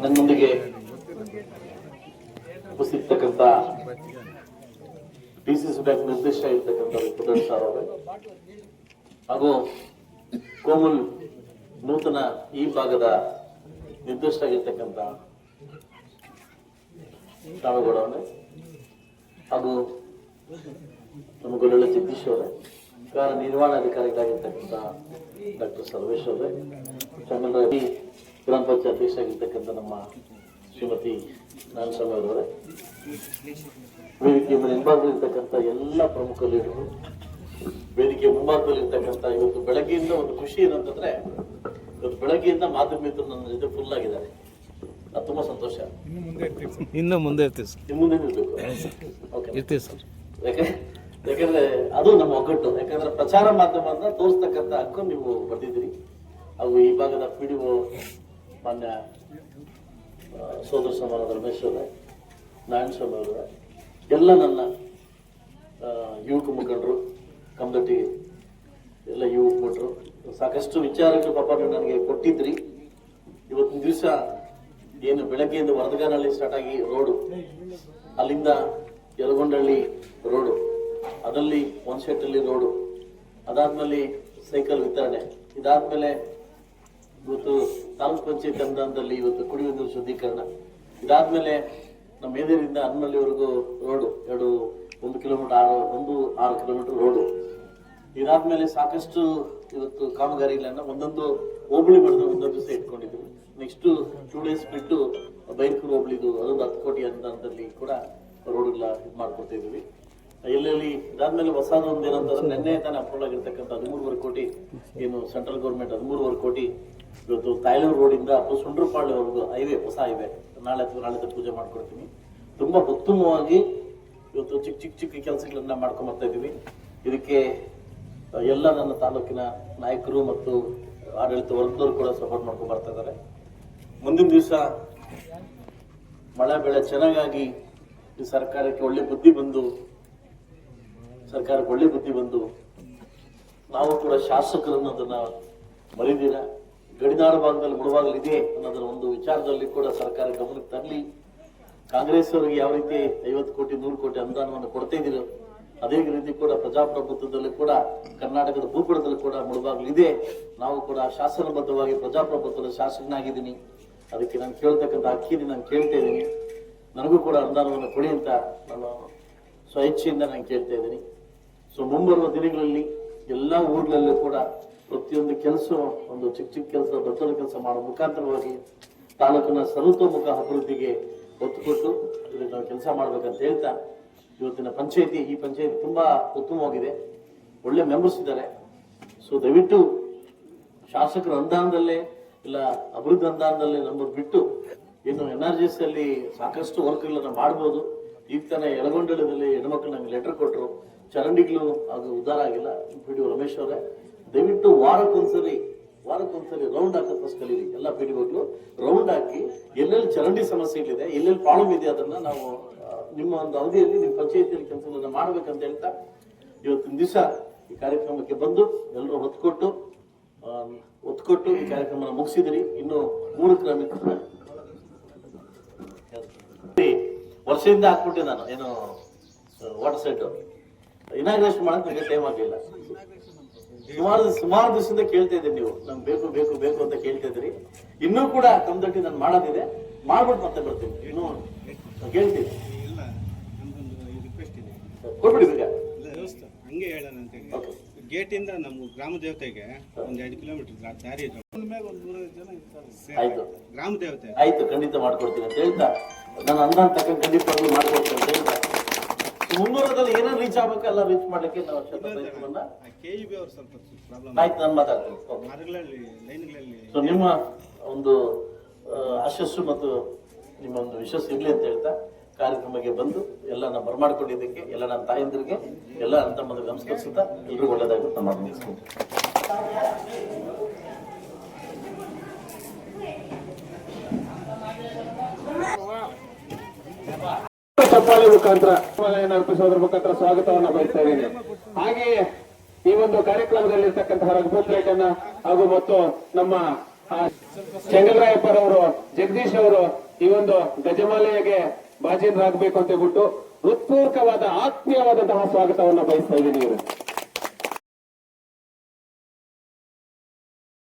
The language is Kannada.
ನನ್ನೊಂದಿಗೆ ಉಪಸ್ಥಿತಕ್ಕಂಥ ಡಿಸಿಸಿ ಬ್ಯಾಂಕ್ ನಿರ್ದೇಶಕ ಇರ್ತಕ್ಕಂಥ ಪುದರ್ ಸರ್ ಅವರೇ ಹಾಗೂ ಕೋಮಲ್ ನೂತನ ಈ ಭಾಗದ ನಿರ್ದೇಶಕ ಆಗಿರ್ತಕ್ಕಂಥ ರಾಮೇಗೌಡ ಅವರೇ ಹಾಗೂ ನಮ್ಮ ಗೊಲ್ಲಳ್ಳಿ ಜಗದೀಶ್ ಅವರೇ ನಿರ್ವಹಣಾಧಿಕಾರಿಗಳಾಗಿರ್ತಕ್ಕಂಥ ಡಾಕ್ಟರ್ ಸರ್ವೇಶ್ ಅವರೇ ಚಂದ್ರರಾಜಿ ಗ್ರಾಮ ಪಂಚಾಯತ್ ಅಧ್ಯಕ್ಷ ಆಗಿರ್ತಕ್ಕಂಥ ನಮ್ಮ ಶ್ರೀಮತಿ ನಾರಾಯಣಸ್ವಾಮಿ ಅವರವರೇ ವೇದಿಕೆ ಹಿಂಭಾಗದಲ್ಲಿರ್ತಕ್ಕಂಥ ಎಲ್ಲ ಪ್ರಮುಖ ಲೀಡರು ವೇದಿಕೆ ಮುಂಭಾಗದಲ್ಲಿರ್ತಕ್ಕಂಥ ಇವತ್ತು ಬೆಳಗ್ಗೆಯಿಂದ ಒಂದು ಖುಷಿ ಏನಂತಂದ್ರೆ ಇವತ್ತು ಬೆಳಗ್ಗೆಯಿಂದ ಮಾಧ್ಯಮ ಮಿತ್ರರು ನನ್ನ ಜೊತೆ ಫುಲ್ ಆಗಿದ್ದಾರೆ. ಅದು ತುಂಬಾ ಸಂತೋಷ. ಇನ್ನು ಮುಂದೆ ಇರ್ತೀವಿ ಸರ್. ಇನ್ನು ಮುಂದೆ ಇರ್ಬೇಕು. ಇರ್ತೀವಿ ಸರ್. ಯಾಕಂದ್ರೆ ಅದು ನಮ್ಮ ಒಗ್ಗಟ್ಟು. ಯಾಕಂದ್ರೆ ಪ್ರಚಾರ ಮಾಧ್ಯಮವನ್ನ ತೋರಿಸ್ತಕ್ಕಂಥ ಹಕ್ಕು ನೀವು ಬರ್ತಿದ್ದೀರಿ. ಹಾಗೂ ಈ ಭಾಗದ PDO ಮಾನ್ಯ ಸೋದರ ಸಮಾನದ ರಮೇಶ್ ಅವರೇ, ನಾರಾಯಣಸ್ವಾಮಿ ಅವರೇ, ಎಲ್ಲ ನನ್ನ ಯುವಕ ಮುಖಂಡರು, ಕಮದಟ್ಟಿ ಎಲ್ಲ ಯುವಕ ಮುಖಂಡರು, ಸಾಕಷ್ಟು ವಿಚಾರಗಳು ಪಾಪ ನೀವು ನನಗೆ ಕೊಟ್ಟಿದ್ರಿ. ಇವತ್ತಿನ ದಿವಸ ಏನು ಬೆಳಗ್ಗೆಯಿಂದ ವರದಗಾನಹಳ್ಳಿ ಸ್ಟಾರ್ಟ್ ಆಗಿ ರೋಡು, ಅಲ್ಲಿಂದ ಯಲಗೊಂಡಹಳ್ಳಿ ರೋಡು, ಅದರಲ್ಲಿ ಒಂದ್ಸೆಟ್ಟಲ್ಲಿ ರೋಡು, ಅದಾದ್ಮೇಲೆ ಸೈಕಲ್ ವಿತರಣೆ, ಇದಾದ್ಮೇಲೆ ಇವತ್ತು ತಾಲೂಕ್ ಪಂಚಾಯತ್ ಅನುದಾನದಲ್ಲಿ ಇವತ್ತು ಕುಡಿಯುವ ನೀರು ಶುದ್ಧೀಕರಣ, ಇದಾದ್ಮೇಲೆ ನಮ್ಮ ಮೇದರಿಂದ ಹನ್ನಲ್ಲಿವರೆಗೂ ರೋಡು 1 ಕಿಲೋಮೀಟರ್ 6 ಕಿಲೋಮೀಟರ್ ರೋಡು, ಇದಾದ್ಮೇಲೆ ಸಾಕಷ್ಟು ಇವತ್ತು ಕಾಮಗಾರಿಗಳನ್ನ ಒಂದೊಂದು ಹೋಬಳಿ ಮಾಡಿದ್ರೆ ಒಂದೊಂದು ದಿವಸ ಇಟ್ಕೊಂಡಿದ್ವಿ. ನೆಕ್ಸ್ಟ್ 2 ಡೇಸ್ ಬಿಟ್ಟು ಬೈರ್ಕೂರು ಹೋಬಳಿದು ಅದೊಂದು 10 ಕೋಟಿ ಅನುದಾನದಲ್ಲಿ ಕೂಡ ರೋಡ್ಗಳ ಇದು ಮಾಡ್ಕೊತಾ ಇದೀವಿ. ಎಲ್ಲೆಲ್ಲಿ ಇದಾದ್ಮೇಲೆ ಹೊಸದು ಒಂದು ಏನಂತಂದ್ರೆ ನಿನ್ನೆ ತಾನೇ ಅಪ್ರೂವ್ ಆಗಿರ್ತಕ್ಕಂಥ 13.5 ಕೋಟಿ ಏನು ಸೆಂಟ್ರಲ್ ಗೌರ್ಮೆಂಟ್ 13.5 ಕೋಟಿ ಇವತ್ತು ತಾಯ್ಲೂರು ರೋಡಿಂದ ಸುಂಡ್ರಪಾಳ್ಯವರೆಗೂ ಹೈವೇ, ಹೊಸ ಹೈವೇ ನಾಳೆ ಪೂಜೆ ಮಾಡ್ಕೊಡ್ತೀನಿ. ತುಂಬಾ ಉತ್ತಮವಾಗಿ ಇವತ್ತು ಚಿಕ್ಕ ಕೆಲಸಗಳನ್ನ ಮಾಡ್ಕೊಂಡ್ ಬರ್ತಾ ಇದೀವಿ. ಇದಕ್ಕೆ ಎಲ್ಲ ನನ್ನ ತಾಲೂಕಿನ ನಾಯಕರು ಮತ್ತು ಆಡಳಿತ ವರ್ಗದವರು ಕೂಡ ಸಪೋರ್ಟ್ ಮಾಡ್ಕೊಂಡು ಬರ್ತಾ ಇದ್ದಾರೆ. ಮುಂದಿನ ದಿವಸ ಮಳೆ ಬೆಳೆ ಚೆನ್ನಾಗಾಗಿ ಈ ಸರ್ಕಾರಕ್ಕೆ ಒಳ್ಳೆ ಬುದ್ಧಿ ಬಂದು ನಾವು ಕೂಡ ಶಾಸಕರನ್ನು ಅದನ್ನ ಮರಿದಿರ ಗಡಿನಾಡು ಭಾಗದಲ್ಲಿ ಮುಳುವಾಗಲಿದೆ ಅನ್ನೋದರ ಒಂದು ವಿಚಾರದಲ್ಲಿ ಕೂಡ ಸರ್ಕಾರ ಗಮನಕ್ಕೆ ತರಲಿ. ಕಾಂಗ್ರೆಸ್ ಅವರಿಗೆ ಯಾವ ರೀತಿ 50 ಕೋಟಿ 100 ಕೋಟಿ ಅನುದಾನವನ್ನು ಕೊಡ್ತಾ ಇದ್ದೀರೋ ಅದೇ ರೀತಿ ಕೂಡ ಪ್ರಜಾಪ್ರಭುತ್ವದಲ್ಲಿ ಕೂಡ ಕರ್ನಾಟಕದ ಭೂಪಟದಲ್ಲಿ ಕೂಡ ಮುಳುವಾಗಲಿದೆ. ನಾವು ಕೂಡ ಶಾಸನಬದ್ಧವಾಗಿ ಪ್ರಜಾಪ್ರಭುತ್ವದ ಶಾಸಕನಾಗಿದ್ದೀನಿ. ಅದಕ್ಕೆ ನಾನು ಕೇಳ್ತಕ್ಕಂಥ ಅಕ್ಕಿನಿ ನಾನು ಕೇಳ್ತಾ ಇದ್ದೀನಿ. ನನಗೂ ಕೂಡ ಅನುದಾನವನ್ನು ಕೊಡಿ ಅಂತ ನಾನು ಸ್ವಇಚ್ಛೆಯಿಂದ ನಾನು ಕೇಳ್ತಾ ಇದ್ದೀನಿ. ಸೊ ಮುಂಬರುವ ದಿನಗಳಲ್ಲಿ ಎಲ್ಲ ಊರ್ಗಳಲ್ಲೂ ಕೂಡ ಪ್ರತಿಯೊಂದು ಕೆಲಸ, ಒಂದು ಚಿಕ್ಕ ಕೆಲಸ, ದೊಡ್ಡ ಕೆಲಸ ಮಾಡೋ ಮುಖಾಂತರವಾಗಿ ತಾಲೂಕಿನ ಸರ್ವತೋಮುಖ ಅಭಿವೃದ್ಧಿಗೆ ಒತ್ತು ಕೊಟ್ಟು ನಾವು ಕೆಲಸ ಮಾಡ್ಬೇಕಂತ ಹೇಳ್ತಾ ಇವತ್ತಿನ ಈ ಪಂಚಾಯತಿ ತುಂಬಾ ಉತ್ತಮವಾಗಿದೆ. ಒಳ್ಳೆ ಮೆಂಬರ್ಸ್ ಇದ್ದಾರೆ. ಸೊ ದಯವಿಟ್ಟು ಶಾಸಕರ ಅನುದಾನದಲ್ಲೇ ಇಲ್ಲ ಅಭಿವೃದ್ಧಿ ಅನುದಾನದಲ್ಲೇ ನಂಬರ್ ಬಿಟ್ಟು ಇನ್ನು NRGS ಅಲ್ಲಿ ಸಾಕಷ್ಟು ವರ್ಕ್ಗಳನ್ನ ಮಾಡ್ಬೋದು. ಈಗ ತಾನೇ ಯಲಗೊಂಡಳ್ಳಿದಲ್ಲಿ ಹೆಣ್ಮಕ್ಳು ನಂಗೆ ಲೆಟರ್ ಕೊಟ್ಟರು, ಚರಂಡಿಗಳು ಅದು ಉದ್ಧಾರ ಆಗಿಲ್ಲ. PDO ರಮೇಶ್ ಅವರೇ, ದಯವಿಟ್ಟು ವಾರಕ್ಕೊಂದ್ಸರಿ ರೌಂಡ್ ಹಾಕೋ ಫಸ್ಟ್ ಕಲೀರಿ. ಎಲ್ಲ PDOಗಳು ರೌಂಡ್ ಹಾಕಿ ಎಲ್ಲೆಲ್ಲಿ ಚರಂಡಿ ಸಮಸ್ಯೆಗಳಿದೆ, ಎಲ್ಲೆಲ್ಲಿ ಪ್ರಾಬ್ಲಮ್ ಇದೆ ಅದನ್ನ ನಾವು ನಿಮ್ಮ ಒಂದು ಅವಧಿಯಲ್ಲಿ ನಿಮ್ಮ ಪಂಚಾಯತಿಯಲ್ಲಿ ಕೆಲಸಗಳನ್ನ ಮಾಡ್ಬೇಕಂತ ಹೇಳ್ತಾ ಇವತ್ತಿನ ದಿವಸ ಈ ಕಾರ್ಯಕ್ರಮಕ್ಕೆ ಬಂದು ಎಲ್ಲರೂ ಒತ್ಕೊಟ್ಟು ಈ ಕಾರ್ಯಕ್ರಮ ಮುಗಿಸಿದ್ರಿ. ಇನ್ನು 3 ಕಿಲೋಮೀಟರ್ ವರ್ಷದಿಂದ ಹಾಕ್ಬಿಟ್ಟೆ ನಾನು ಏನು ವಾಟರ್ ಸೈಟ್ ಇನಾಗ್ರೇಷನ್ ಮಾಡಕ್ ನನಗೆ ಟೈಮ್ ಆಗಲಿಲ್ಲ. ಸುಮಾರು ದಿವಸದಿಂದ ಕೇಳ್ತಾ ಇದ್ದೀರಿ ನೀವು, ನಂಗೆ ಬೇಕು ಅಂತ ಕೇಳ್ತಾ ಇದ್ರಿ. ಇನ್ನೂ ಕೂಡ ಕಮ್ದಟ್ಟಿ ನಾನು ಮಾಡೋದಿದೆ, ಮಾಡ್ಬಿಟ್ಟು ಮತ್ತೆ ಬರ್ತೀನಿ. ಇನ್ನೂ ಕೇಳ್ತೀನಿ, ಕೊಡ್ಬಿಡಿ ಬೇಗ. ಹಂಗೆ ಹೇಳೋಣ ಅಂತ ಗೇಟ್ ಇಂದ ನಮ್ಮ ಗ್ರಾಮ ದೇವತೆಗೆ ಒಂದು 2 ಕಿಲೋಮೀಟರ್ ದಾರಿ ಇದೆ. ಆಯ್ತು, ಗ್ರಾಮ ದೇವತೆ ಆಯ್ತು, ಖಂಡಿತ ಮಾಡ್ಕೊಡ್ತೀನಿ ಅಂತ ಹೇಳ್ತಾ ನಾನು ಅನುದಾನ ತಕ್ಕ ಖಂಡಿತ ಮಾಡ್ಕೊಡ್ತೀನಿ ಅಂತ ಹೇಳ್ತಾ ಮುಂಬರೋದಲ್ಲಿ ಏನೇನು ರೀಚ್ ಆಗ್ಬೇಕು ಎಲ್ಲ ರೀಚ್ ಮಾಡ್ಲಿಕ್ಕೆ ನಾವು ಪ್ರಯತ್ನವನ್ನ KEB ಅವ್ರು ಸ್ವಲ್ಪ ಪ್ರಾಬ್ಲಮ್ ಆಯ್ತು ನಾನು ಮಾತಾಡ್ತೀನಿ. ಸೊ ನಿಮ್ಮ ಒಂದು ಆಶಸ್ಸು ಮತ್ತು ನಿಮ್ಮ ಒಂದು ವಿಶ್ವಾಸ ಇರ್ಲಿ ಅಂತ ಹೇಳ್ತಾ ಕಾರ್ಯಕ್ರಮಕ್ಕೆ ಬಂದು ಎಲ್ಲ ನಾನು ಬರಮಾಡ್ಕೊಂಡಿದ್ದಕ್ಕೆ ಎಲ್ಲ ನನ್ನ ತಾಯಂದಿರಿಗೆ ಎಲ್ಲ ನನ್ನ ತಮ್ಮಂದಿರಿಗೆ ನಮಸ್ಕರಿಸುತ್ತಾ ಎಲ್ರಿಗೂ ಒಳ್ಳೆಯದಾಗುತ್ತೆ ನಮ್ಮ ಮಾತು. ಚಪ್ಪಾಳಿ ಮುಖಾಂತರ ಅರ್ಪಿಸೋದ್ರ ಮುಖಾಂತರ ಸ್ವಾಗತವನ್ನ ಬಯಸ್ತಾ ಇದ್ದೀನಿ. ಹಾಗೆಯೇ ಈ ಒಂದು ಕಾರ್ಯಕ್ರಮದಲ್ಲಿ ಇರ್ತಕ್ಕಂತಹ ರಘುಪತ್ ರೇಟ್ ಅನ್ನ ಹಾಗೂ ಮತ್ತು ನಮ್ಮ ಚೆಂಗಲರಾಯಪ್ಪರವರು, ಜಗದೀಶ್ ಅವರು ಈ ಒಂದು ಗಜಮಾಲೆಗೆ ಭಾಜನರಾಗಬೇಕು ಅಂತ ಹೇಳ್ಬಿಟ್ಟು ಹೃತ್ಪೂರ್ವಕವಾದ ಆತ್ಮೀಯವಾದಂತಹ ಸ್ವಾಗತವನ್ನು ಬಯಸ್ತಾ ಇದ್ದೀನಿ ಇವರು.